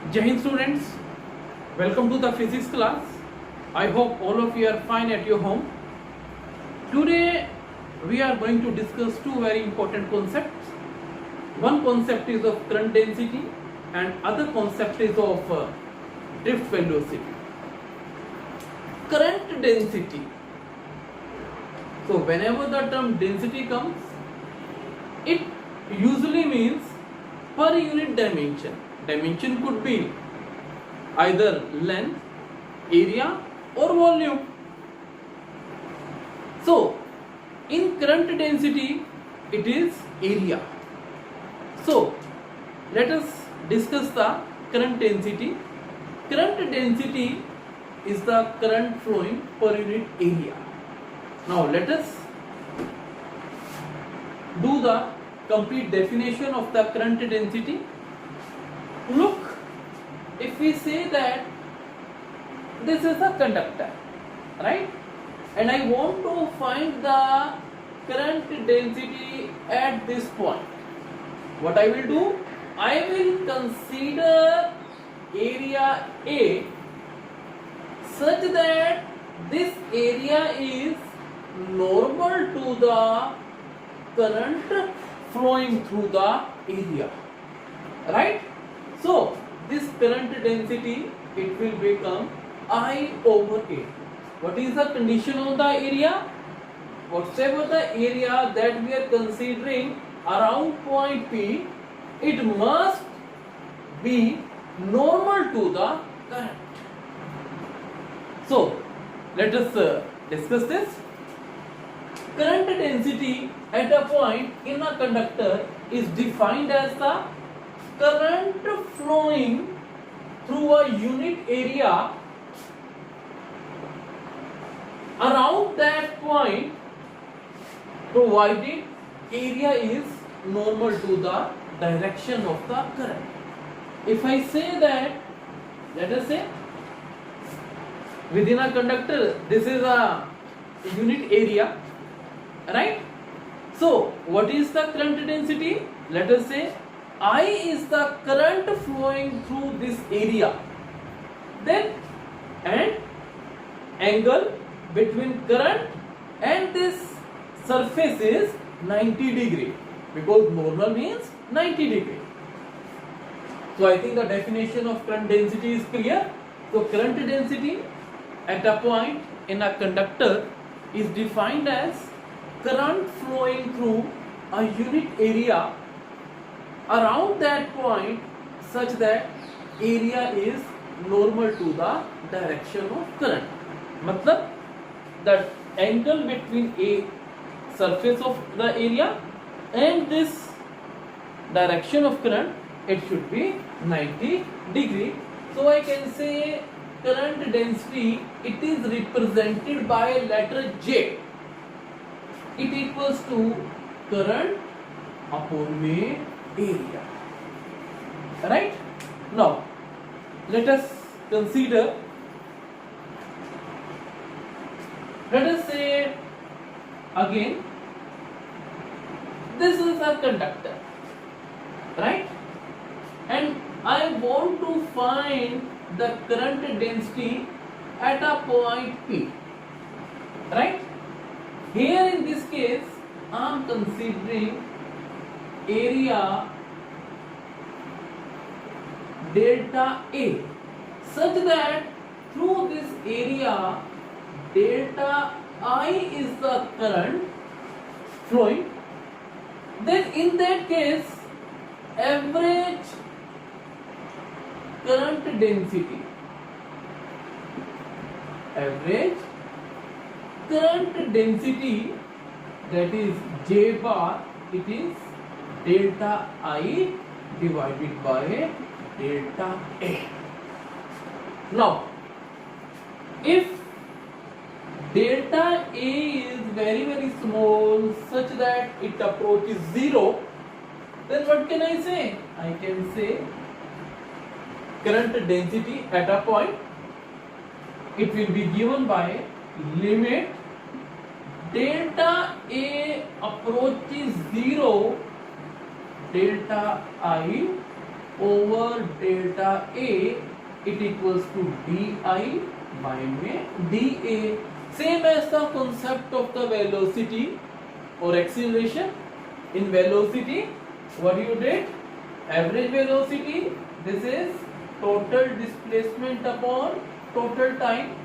Jai Hind students, welcome to the physics class. I hope all of you are fine at your home. Today we are going to discuss two very important concepts. One concept is of current density and other concept is of drift velocity. Current density. So whenever the term density comes, it usually means per unit dimension. Dimension could be either length, area or volume. So in current density it is area. So let us discuss the current density. Current density is the current flowing per unit area. Now let us do the complete definition of the current density. Look, if we say that this is a conductor, right? And I want to find the current density at this point. What I will do? I will consider area A such that this area is normal to the current flowing through the area, right? So this current density, it will become I over A. What is the condition of the area? Whatever the area that we are considering around point P, it must be normal to the current. So let us discuss this. Current density at a point in a conductor is defined as the current flowing through a unit area around that point, provided area is normal to the direction of the current. If I say that, let us say within a conductor this is a unit area, right? So what is the current density? Let us say I is the current flowing through this area, then and angle between current and this surface is 90 degree, because normal means 90 degree. So I think the definition of current density is clear. So current density at a point in a conductor is defined as current flowing through a unit area around that point such that area is normal to the direction of current. Matlab, the angle between a surface of the area and this direction of current, it should be 90 degree. So I can say current density, it is represented by letter J. It equals to current upon May area, right? Now let us consider, let us say again this is a conductor, right? And I want to find the current density at a point P, right? Here in this case I am considering area delta A such that through this area delta I is the current flowing. Then in that case average current density, average current density, that is J bar, it is delta I divided by delta A. Now if delta A is very small such that it approaches 0, then what can I say? I can say current density at a point, it will be given by limit delta A approaches 0, delta I over delta A, it equals to di by dA. Same as the concept of the velocity or acceleration. In velocity, what you did? Average velocity, this is total displacement upon total time.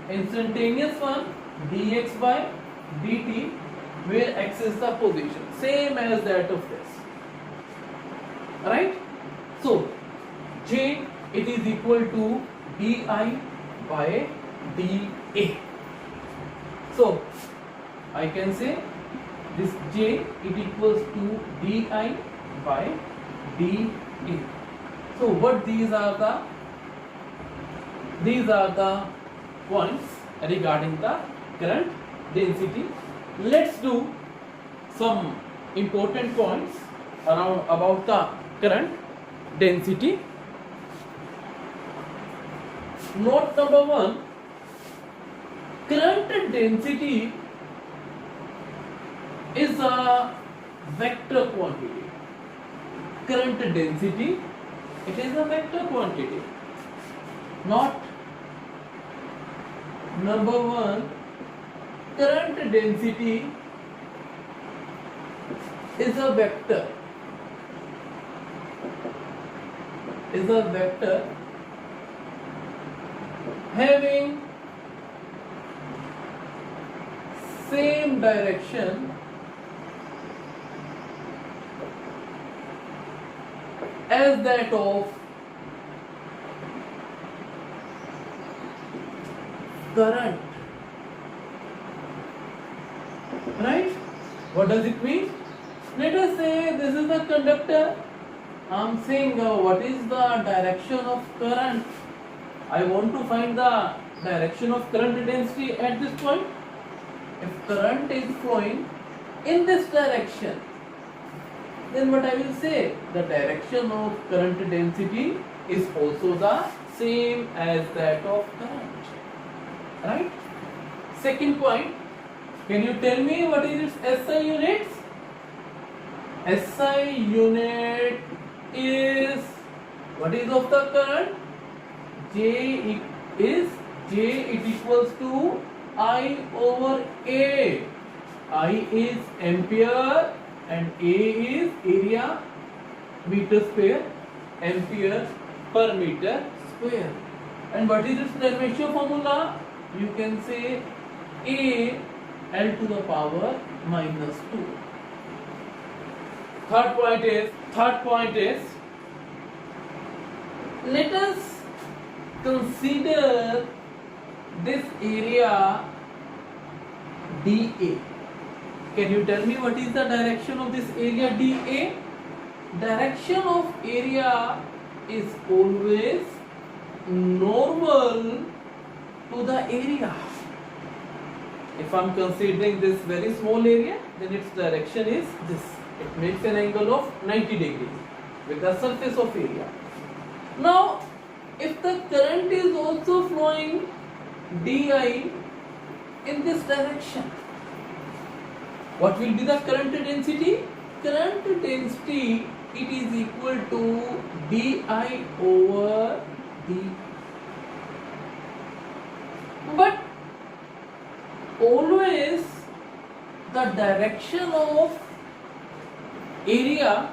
Instantaneous one, dx by dt, where x is the position. Same as that of this. Right? So, J, it is equal to di by dA. So, I can say this J, it equals to di by dA. So, what these are the points regarding the current density. Let's do some important points around about the current density. Note number 1, current density is a vector quantity. Current density, it is a vector quantity. Not number 1, current density is a vector. Is a vector having same direction as that of current. Right? What does it mean? Let us say this is the conductor. I am saying what is the direction of current. I want to find the direction of current density at this point. If current is flowing in this direction, then what I will say, the direction of current density is also the same as that of current. Right? Second point, can you tell me what is its SI units? SI unit is, what is of the current? J is it equals to I over A. I is ampere and A is area meter square, ampere per meter square. And what is its derivation formula? You can say A L to the power minus 2. Third point is, let us consider this area dA. Can you tell me what is the direction of this area dA? Direction of area is always normal to the area. If I am considering this very small area, then its direction is this. It makes an angle of 90 degrees with the surface of area. Now, if the current is also flowing di in this direction, what will be the current density? Current density, it is equal to di over d. But always the direction of area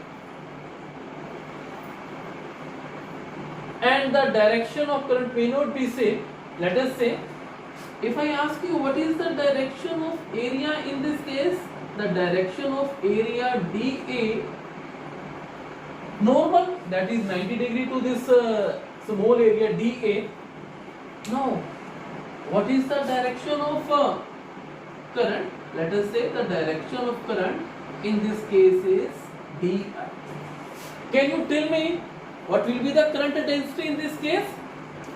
and the direction of current may not be same. Let us say, if I ask you what is the direction of area in this case, the direction of area dA, normal, that is 90 degree to this small area dA. Now, what is the direction of current? Let us say the direction of current in this case is di. Can you tell me what will be the current density in this case?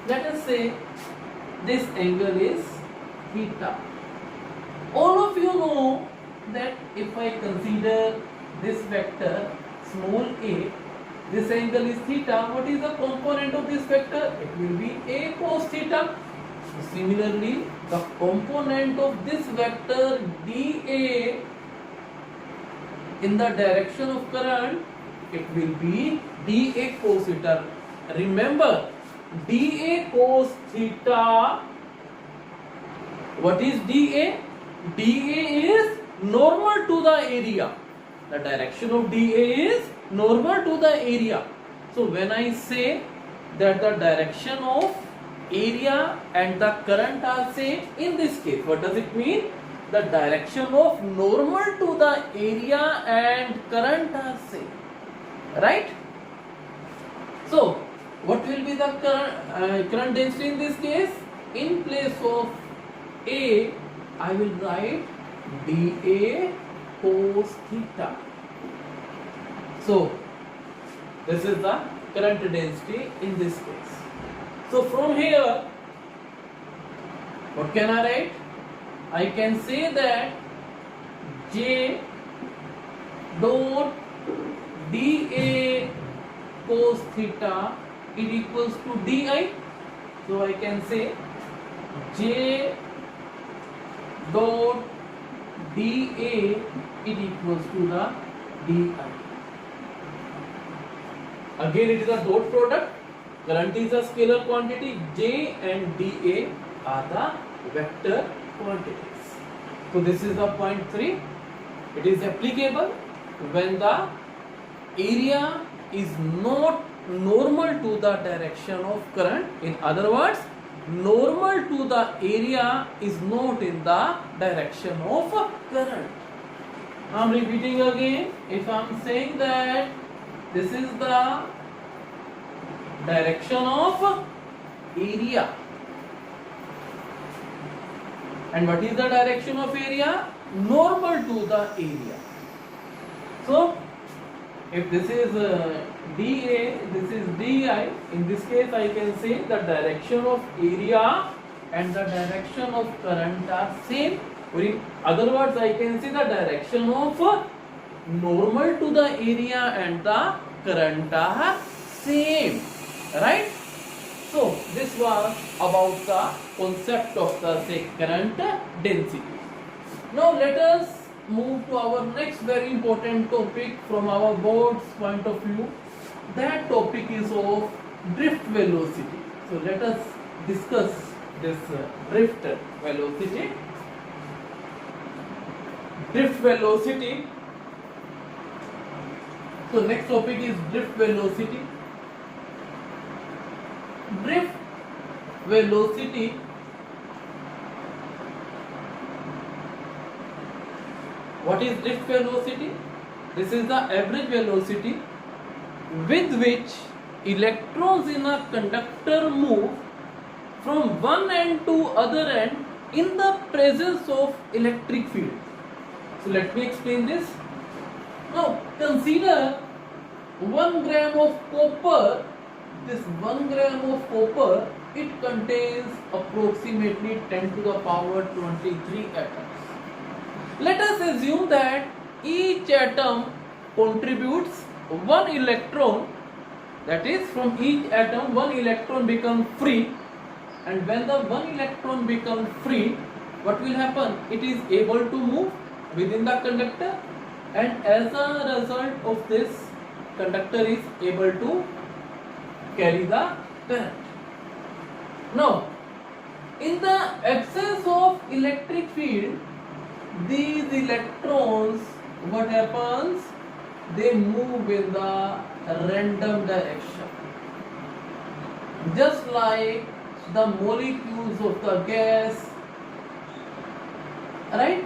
Let us say this angle is theta. All of you know that if I consider this vector small a, this angle is theta. What is the component of this vector? It will be a cos theta. Similarly, the component of this vector dA in the direction of current it will be dA cos theta. Remember, dA cos theta. What is dA? dA is normal to the area. The direction of dA is normal to the area. So when I say that the direction of area and the current are same, in this case, what does it mean? The direction of normal to the area and current are same, right? So what will be the current density in this case? In place of A, I will write dA cos theta. So this is the current density in this case. So from here, what can I write? I can say that J dot dA cos theta is equals to di. So I can say J dot dA is equals to the di. Again, it is a dot product. Current is a scalar quantity. J and dA are the vector quantities. So this is the point 3. It is applicable when the area is not normal to the direction of current. In other words, normal to the area is not in the direction of current. I am repeating again. If I am saying that this is the direction of area, and what is the direction of area? Normal to the area. So if this is dA, this is di, in this case I can say the direction of area and the direction of current are same. Or in other words, I can say the direction of normal to the area and the current are same, right? So this was about the concept of the current density. Now let us move to our next very important topic from our board's point of view. That topic is of drift velocity. So let us discuss this drift velocity. Drift velocity. So next topic is drift velocity. Drift velocity what is drift velocity? This is the average velocity with which electrons in a conductor move from one end to other end in the presence of electric field. So let me explain this. Now consider 1 gram of copper. This 1 gram of copper, it contains approximately 10 to the power 23 atoms. Let us assume that each atom contributes 1 electron, that is from each atom 1 electron becomes free, and when the 1 electron becomes free, what will happen? It is able to move within the conductor, and as a result of this, conductor is able to carry the current. Now, in the absence of electric field, these electrons, what happens? They move in the random direction. Just like the molecules of the gas, right?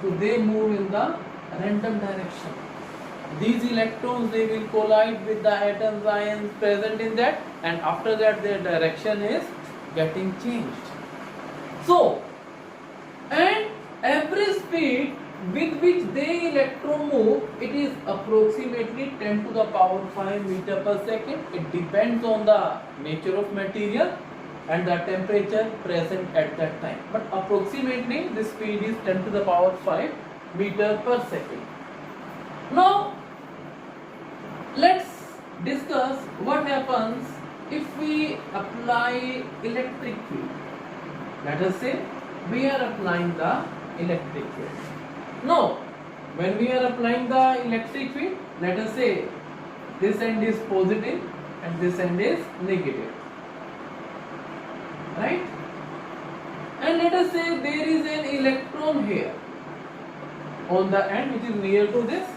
So they move in the random direction. These electrons, they will collide with the atoms ions present in that, and after that their direction is getting changed. So, and average speed with which they electron move, it is approximately 10 to the power 5 meter per second. It depends on the nature of material and the temperature present at that time. But approximately the speed is 10 to the power 5 meter per second. Now, let's discuss what happens if we apply electric field. Let us say we are applying the electric field. Now, when we are applying the electric field, let us say this end is positive and this end is negative, right? And let us say there is an electron here on the end which is near to this.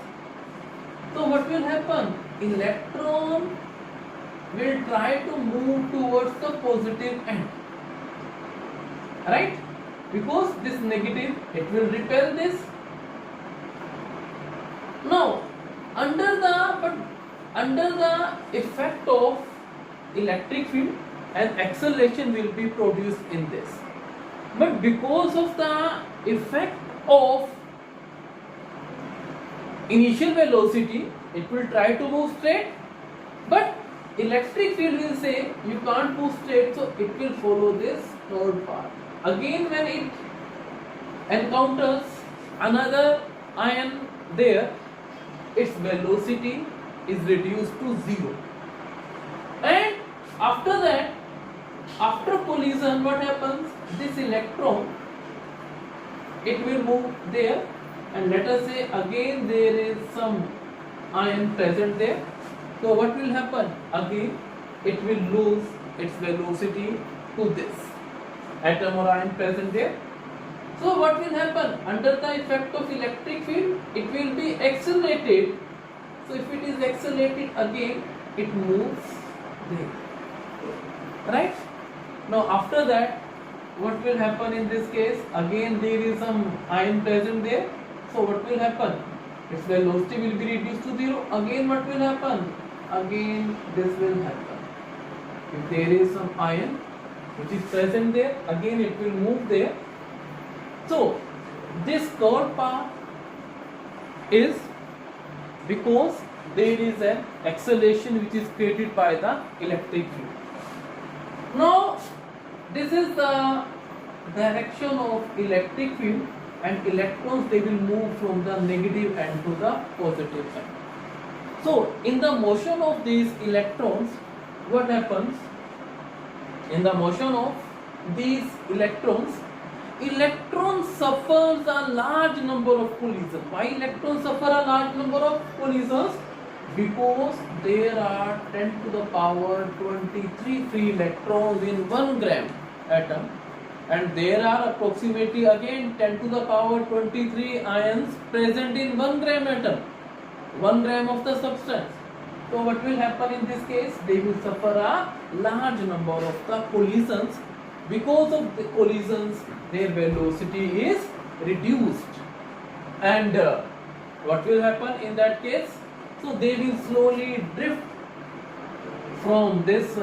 So what will happen? Electron will try to move towards the positive end, right? Because this negative, it will repel this. Now under the effect of electric field, an acceleration will be produced in this, but because of the effect of initial velocity, it will try to move straight, but electric field will say you can't move straight, so it will follow this third path. Again, when it encounters another ion there, its velocity is reduced to 0. And after that, after collision, what happens? This electron, it will move there, and let us say again there is some ion present there. So what will happen? Again it will lose its velocity to this atom or ion present there. So what will happen? Under the effect of electric field, it will be accelerated. So if it is accelerated, again it moves there, right? Now after that, what will happen in this case? Again there is some ion present there. So what will happen? Its velocity will be reduced to 0. Again what will happen? Again this will happen. If there is some ion which is present there, again it will move there. So this curved path is because there is an acceleration which is created by the electric field. Now this is the direction of electric field, and electrons, they will move from the negative end to the positive end. So in the motion of these electrons, what happens? In the motion of these electrons suffers a large number of collisions. Why electrons suffer a large number of collisions? Because there are 10 to the power 23 free electrons in 1 gram atom, and there are approximately again 10 to the power 23 ions present in 1 gram atom, 1 gram of the substance. So what will happen in this case? They will suffer a large number of the collisions. Because of the collisions, their velocity is reduced, and what will happen in that case? So they will slowly drift from this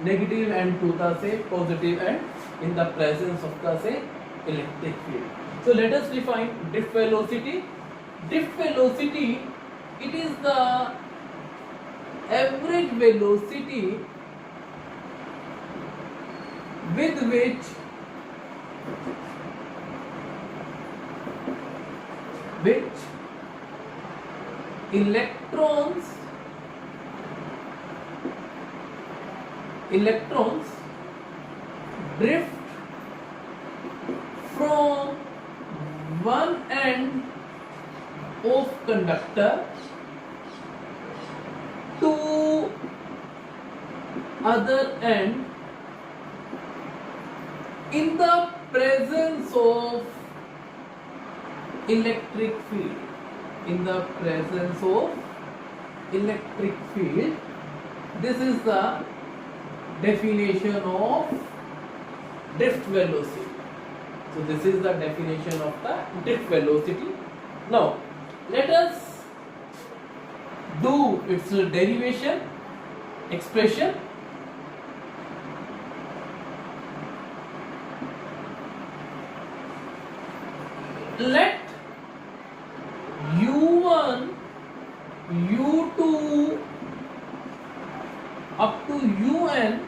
negative end to the say positive end in the presence of the say electric field. So let us define drift velocity. Drift velocity, it is the average velocity with which electrons drift from one end of conductor to other end in the presence of electric field. In the presence of electric field, this is the definition of drift velocity. So this is the definition of the drift velocity. Now let us do its derivation expression. Let u1, u2 up to un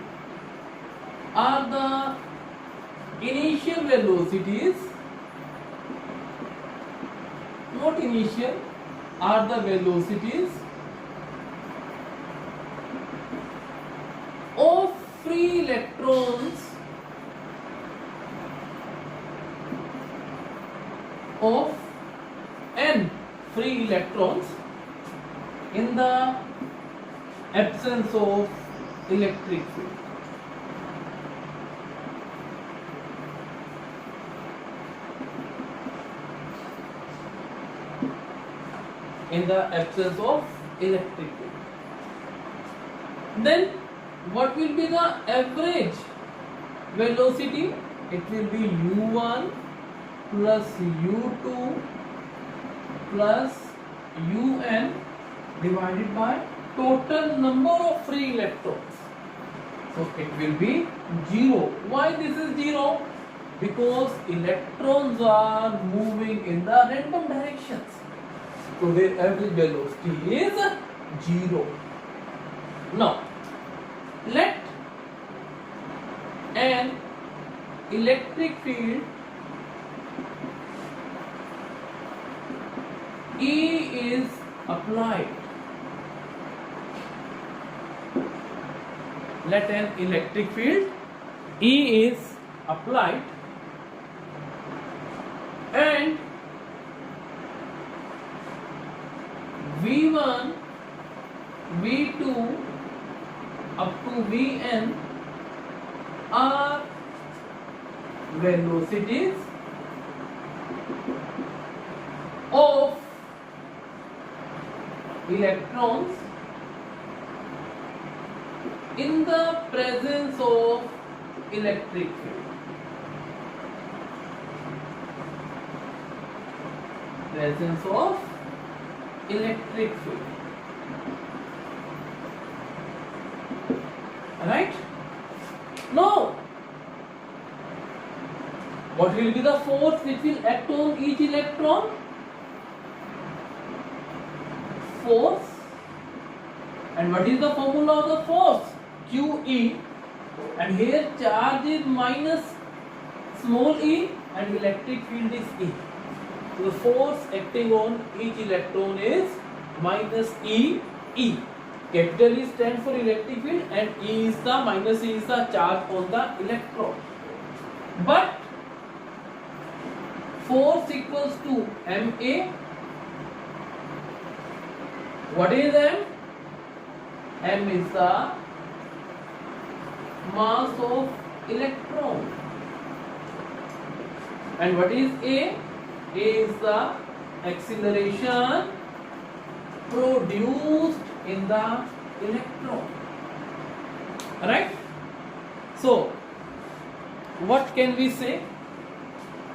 are the initial velocities, not initial, are the velocities of free electrons of n free electrons in the absence of electric field. In the absence of electric field, then what will be the average velocity? It will be u1 plus u2 plus un divided by total number of free electrons. So it will be 0. Why this is 0? Because electrons are moving in the random directions. So their average velocity is 0. Now let an electric field E is applied. Let an electric field E is applied and V1, V2 up to Vn are velocities of electrons in the presence of electric field. Presence of electric field. Right? Now, what will be the force which will act on each electron? Force. And what is the formula of the force? QE. And here charge is minus small e and electric field is E. So the force acting on each electron is minus E. Capital E stands for electric field and E is the minus E is the charge on the electron. But force equals to MA. What is M? M is the mass of electron. And what is A? A is the acceleration produced in the electron. Right? So, what can we say?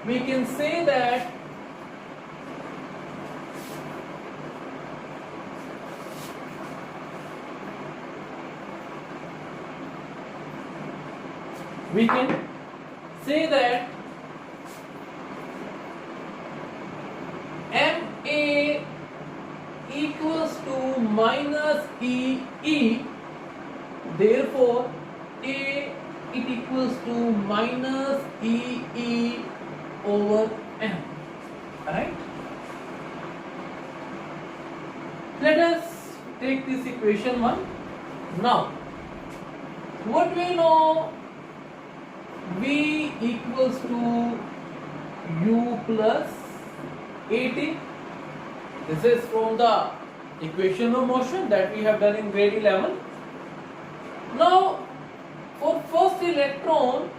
We can say that MA equals to minus EE, therefore A it equals to minus EE over M. Alright? Let us take this equation 1. Now, what we know? V equals to U plus AT. This is from the equation of motion that we have done in grade 11. Now, for first electron,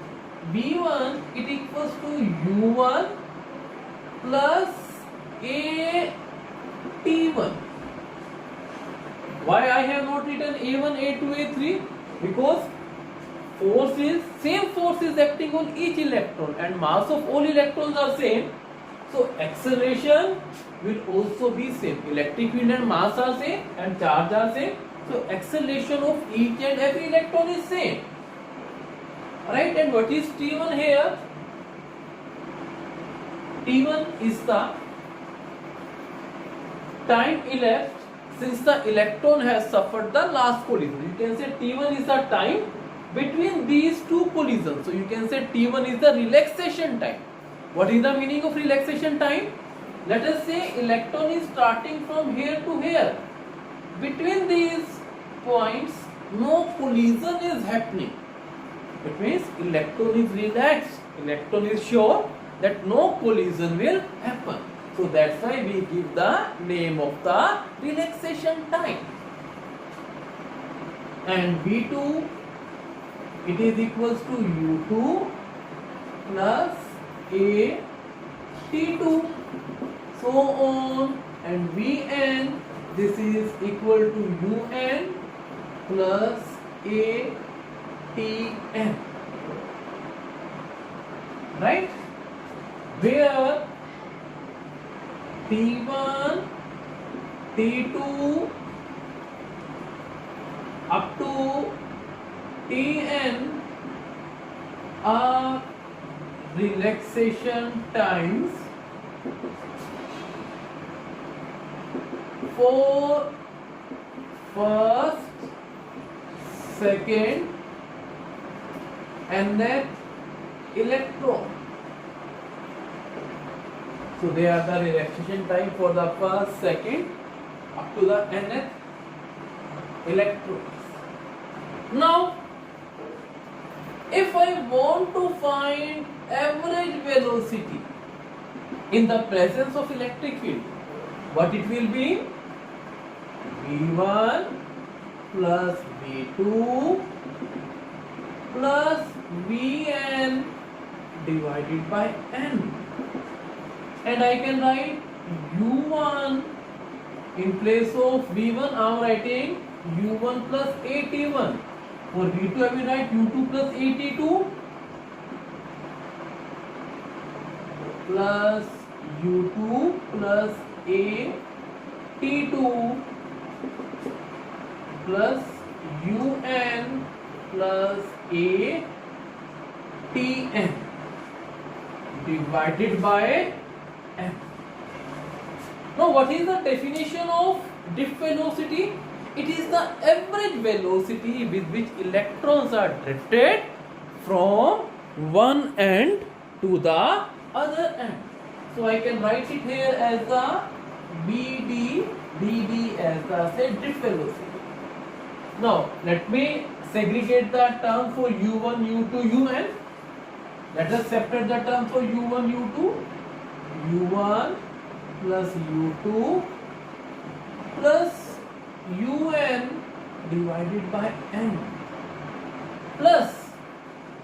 V1 it equals to U1 plus AT1. Why I have not written A1, A2, A3? Because same force is acting on each electron and mass of all electrons are same. So acceleration will also be same. Electric field and mass are same and charge are same. So acceleration of each and every electron is same. Alright, and what is T1 here? T1 is the time elapsed since the electron has suffered the last collision. You can say T1 is the time between these two collisions. So you can say T1 is the relaxation time. What is the meaning of relaxation time? Let us say electron is starting from here to here. Between these points, no collision is happening. It means electron is relaxed. Electron is sure that no collision will happen. So that's why we give the name of the relaxation time. and V2 it is equals to U2 plus A T2, so on, and Vn this is equal to Un plus A Tn, right, where T1 T2 up to Tn are relaxation times for first, second and nth electron. So they are the relaxation time for the first, second up to the nth electrons. Now, if I want to find average velocity in the presence of electric field, what it will be? V1 plus V2 plus Vn divided by n, and I can write U1 in place of V1. I am writing U1 plus AT1. For V2 I will write U2 plus AT2 plus U2 plus AT2 plus Un plus ATn divided by n. Now what is the definition of drift velocity? It is the average velocity with which electrons are drifted from one end to the other end. So I can write it here as the BD, DD as the say drift velocity. Now let me segregate the term for U1, U2, Un. Let us separate the term for U1, U2. U1 plus U2 plus Un divided by n plus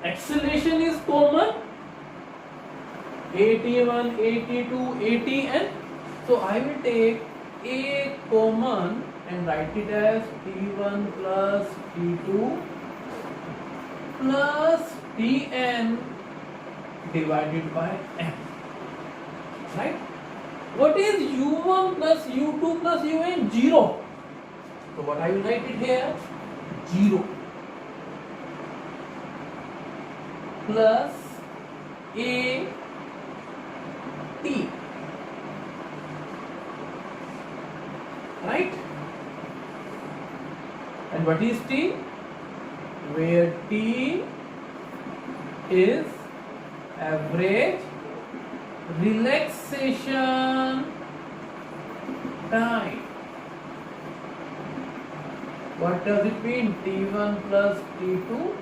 acceleration is common, AT1, AT2, ATn. So I will take A common and write it as T1 plus T2 plus Tn divided by n, right? What is U1 plus U2 plus Un? 0. So what I will write it here? 0 plus A T, right? And what is T? Where T is average relaxation time. What does it mean? T1 plus T2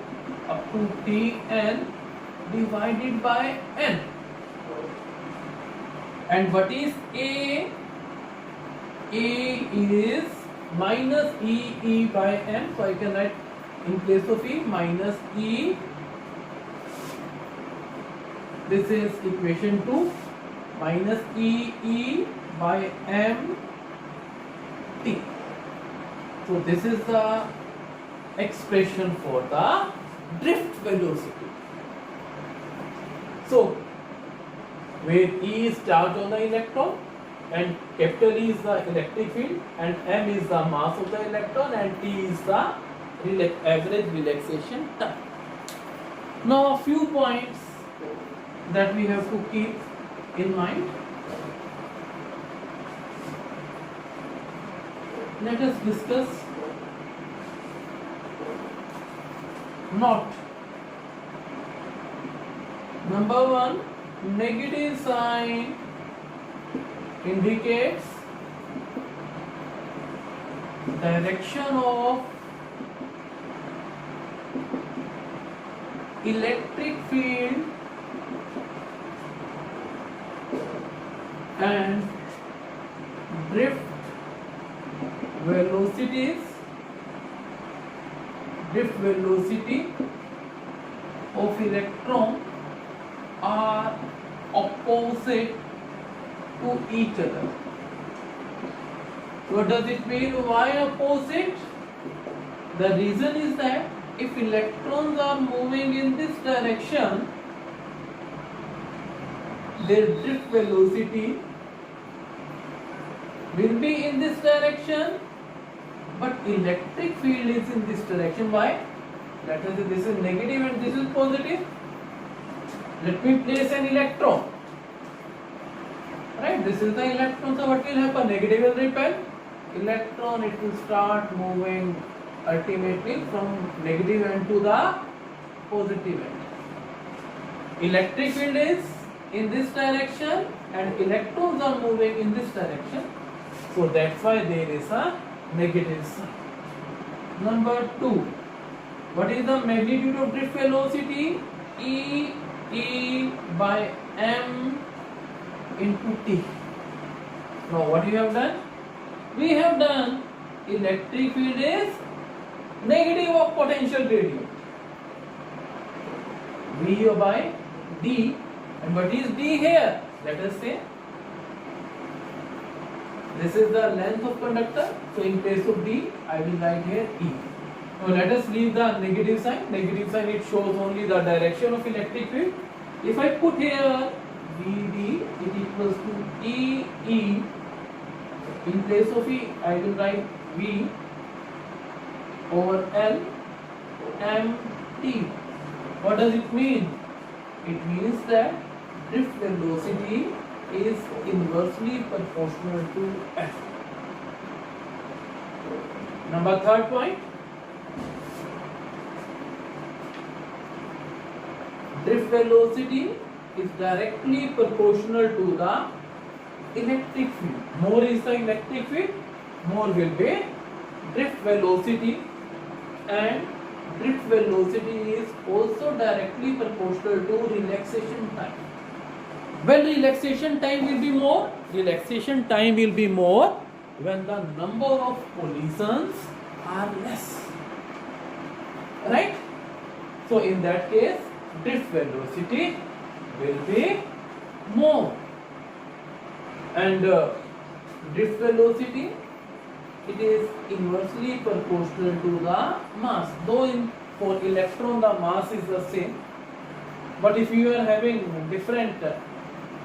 up to Tn divided by n. And what is A? A is minus E by m. So I can write in place of E minus E. This is equation 2, minus E by m T. So this is the expression for the drift velocity. So where E is charge on the electron and capital E is the electric field and m is the mass of the electron and T is the average relaxation time. Now a few points that we have to keep in mind. Let us discuss not. Number 1, negative sign indicates direction of electric field and drift velocities drift velocity of electron are opposite to each other. What does it mean? Why opposite? The reason is that if electrons are moving in this direction, their drift velocity will be in this direction, but electric field is in this direction. Why? Let us say this is negative and this is positive. Let me place an electron. Right? This is the electron. So what will happen? Negative will repel. Electron, it will start moving ultimately from negative end to the positive end. Electric field is in this direction and electrons are moving in this direction. So that's why there is a negative sign. Number 2. What is the magnitude of drift velocity? E by m into t. Now what you have done? We have done electric field is negative of potential gradient. V by d. And what is d here? Let us say this is the length of conductor. So in place of d, I will write here E. Now let us leave the negative sign. Negative sign, it shows only the direction of electric field. If I put here Vd, it equals to E. In place of E, I will write V over L mt. What does it mean? It means that drift velocity is inversely proportional to F. Number 3rd point. Drift velocity is directly proportional to the electric field. More is the electric field, more will be drift velocity, and drift velocity is also directly proportional to relaxation time. When relaxation time will be more? Relaxation time will be more when the number of collisions are less. Right? So in that case, drift velocity will be more. And drift velocity, it is inversely proportional to the mass. Though for electron the mass is the same, but if you are having different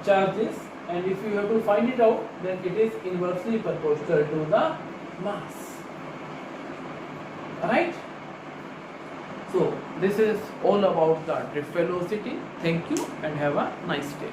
charges and if you have to find it out, then it is inversely proportional to the mass. Right? So this is all about the drift velocity. Thank you and have a nice day.